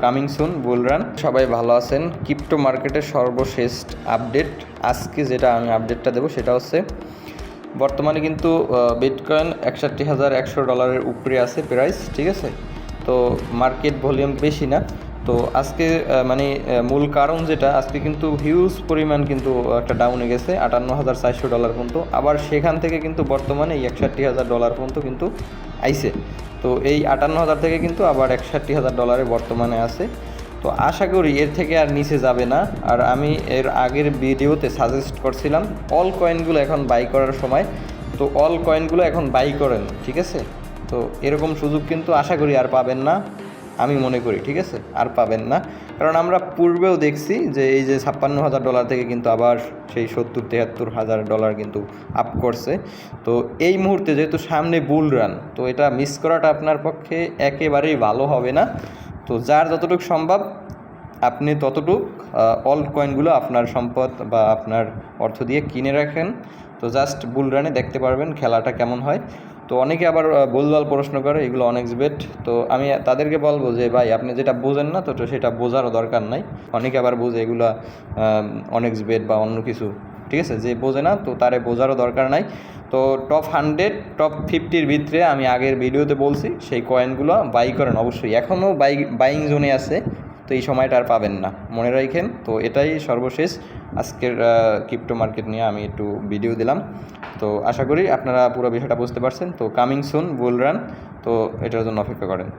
Coming soon বুল run. সবাই ভালো আছেন? ক্রিপ্টো মার্কেটের সর্বশেষ আপডেট আজকে যেটা আমি আপডেটটা দেবো সেটা হচ্ছে বর্তমানে কিন্তু বিটকয়েন $61,100 উপরে আছে প্রাইস, ঠিক আছে। তো মার্কেট ভলিউম বেশি না। তো আজকে মূল কারণ যেটা, আজকে কিন্তু হিউজ পরিমাণ কিন্তু একটা ডাউনে গেছে $58,400 পর্যন্ত, আবার সেখান থেকে কিন্তু বর্তমানে এই $61,000 পর্যন্ত কিন্তু আইছে। তো এই 58,000 থেকে কিন্তু আবার $61,000 বর্তমানে আছে। তো আশা করি এর থেকে আর নিচে যাবে না। আর আমি এর আগের ভিডিওতে সাজেস্ট করছিলাম অল কয়েনগুলো এখন বাই করার সময়, তো অল কয়েনগুলো এখন বাই করেন, ঠিক আছে। তো এরকম সুযোগ কিন্তু আশা করি আর পাবেন না, আমি মনে করি, ঠিক আছে, আর পাবেন না। কারণ আমরা পূর্বেও দেখছি যে এই যে $56,000 থেকে কিন্তু আবার সেই $70,000-73,000 কিন্তু আপ করছে। তো এই মুহূর্তে যেহেতু সামনে বুল রান, তো এটা মিস করাটা আপনার পক্ষে একেবারেই ভালো হবে না। তো যার যতটুকু সম্ভব আপনি ততটুক অল কয়েনগুলো আপনার সম্পদ বা আপনার অর্থ দিয়ে কিনে রাখেন। তো জাস্ট বুল রানে দেখতে পারবেন খেলাটা কেমন হয়। তো অনেকে আবার ভুলভাল প্রশ্ন করে এগুলো অনেক্স বেট। তো আমি তাদেরকে বলবো যে ভাই, আপনি যেটা বোঝেন না তো সেটা বোঝারও দরকার নাই। অনেকে আবার বোঝে এগুলো অনেক্স বেট বা অন্য কিছু, ঠিক আছে। যে বোঝে না তো তারে বোঝারও দরকার নাই। তো টপ 100 টপ 50-র ভিতরে আমি আগের ভিডিওতে বলছি সেই কয়েনগুলো বাই করেন অবশ্যই। এখনও বাইং জোনে আছে, তো এই সময়টা আর পাবেন না, মনে রাখেন। তো এটাই সর্বশেষ আজকের ক্রিপ্টো মার্কেট নিয়ে আমি একটু ভিডিও দিলাম। তো আশা করি আপনারা পুরো বিষয়টা বুঝতে পারছেন। তো কামিং সুন বুল রান, তো এটার জন্য অপেক্ষা করেন।